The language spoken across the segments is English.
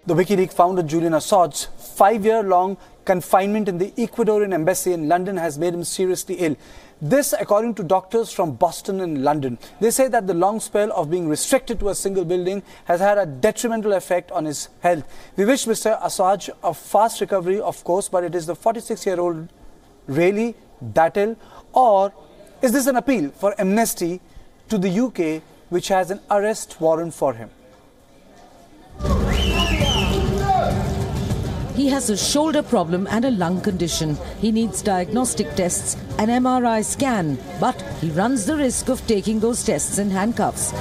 The WikiLeaks founder Julian Assange's 5-year-long confinement in the Ecuadorian embassy in London has made him seriously ill. This, according to doctors from Boston and London. They say that the long spell of being restricted to a single building has had a detrimental effect on his health. We wish Mr. Assange a fast recovery, of course, but it is the 46-year-old really that ill? Or is this an appeal for amnesty to the UK, which has an arrest warrant for him? He has a shoulder problem and a lung condition. He needs diagnostic tests, an MRI scan, but he runs the risk of taking those tests in handcuffs.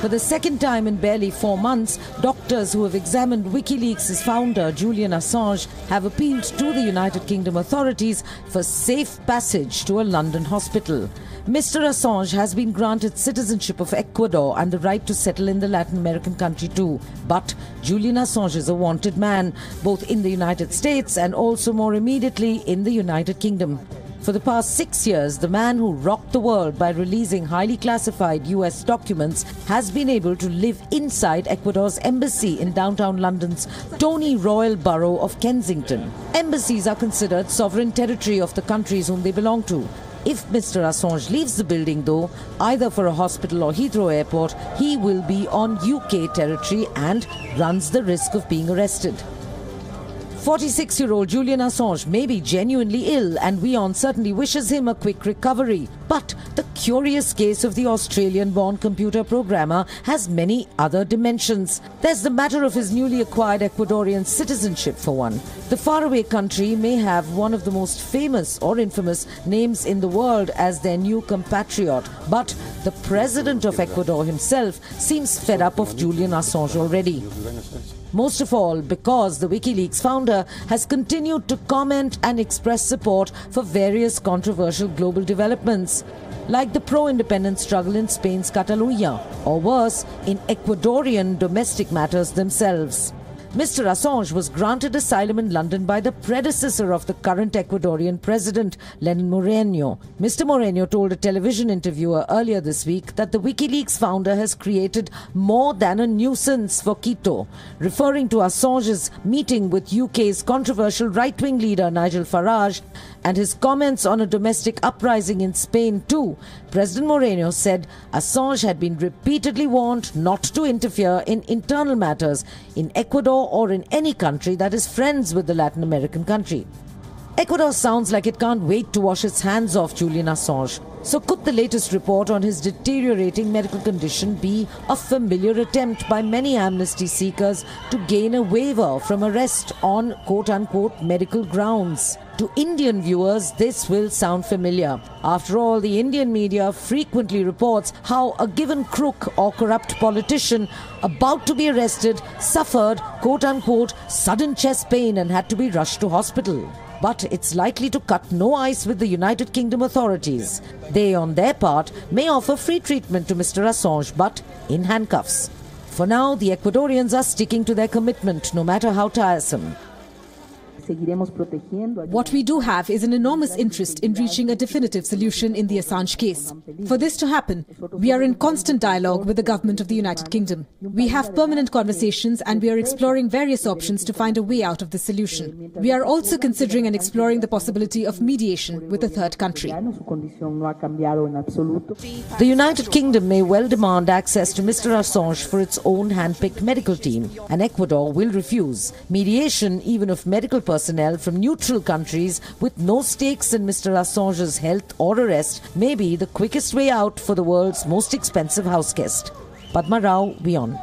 For the second time in barely 4 months, doctors who have examined WikiLeaks' founder, Julian Assange, have appealed to the United Kingdom authorities for safe passage to a London hospital. Mr. Assange has been granted citizenship of Ecuador and the right to settle in the Latin American country too. But Julian Assange is a wanted man, both in the United States and also more immediately in the United Kingdom. For the past 6 years, the man who rocked the world by releasing highly classified US documents has been able to live inside Ecuador's embassy in downtown London's Tony Royal borough of Kensington. Embassies are considered sovereign territory of the countries whom they belong to. If Mr. Assange leaves the building, though, either for a hospital or Heathrow Airport, he will be on UK territory and runs the risk of being arrested. 46-year-old Julian Assange may be genuinely ill, and WION certainly wishes him a quick recovery. But the curious case of the Australian-born computer programmer has many other dimensions. There's the matter of his newly acquired Ecuadorian citizenship, for one. The faraway country may have one of the most famous or infamous names in the world as their new compatriot, but the president of Ecuador himself seems fed up of Julian Assange already. Most of all because the WikiLeaks founder has continued to comment and express support for various controversial global developments, like the pro-independence struggle in Spain's Catalonia, or worse, in Ecuadorian domestic matters themselves. Mr. Assange was granted asylum in London by the predecessor of the current Ecuadorian president, Lenin Moreno. Mr. Moreno told a television interviewer earlier this week that the WikiLeaks founder has created more than a nuisance for Quito. Referring to Assange's meeting with UK's controversial right-wing leader Nigel Farage and his comments on a domestic uprising in Spain too, President Moreno said Assange had been repeatedly warned not to interfere in internal matters in Ecuador or in any country that is friends with the Latin American country. Ecuador sounds like it can't wait to wash its hands off Julian Assange. So could the latest report on his deteriorating medical condition be a familiar attempt by many amnesty seekers to gain a waiver from arrest on quote-unquote medical grounds? To Indian viewers, this will sound familiar. After all, the Indian media frequently reports how a given crook or corrupt politician about to be arrested suffered quote-unquote sudden chest pain and had to be rushed to hospital. But it's likely to cut no ice with the United Kingdom authorities. They, on their part, may offer free treatment to Mr. Assange, but in handcuffs. For now, the Ecuadorians are sticking to their commitment, no matter how tiresome. What we do have is an enormous interest in reaching a definitive solution in the Assange case. For this to happen, we are in constant dialogue with the government of the United Kingdom. We have permanent conversations and we are exploring various options to find a way out of the solution. We are also considering and exploring the possibility of mediation with a third country. The United Kingdom may well demand access to Mr. Assange for its own hand-picked medical team, and Ecuador will refuse. Mediation, even of medical personnel from neutral countries with no stakes in Mr. Assange's health or arrest, may be the quickest way out for the world's most expensive houseguest. Padma Rao, WION.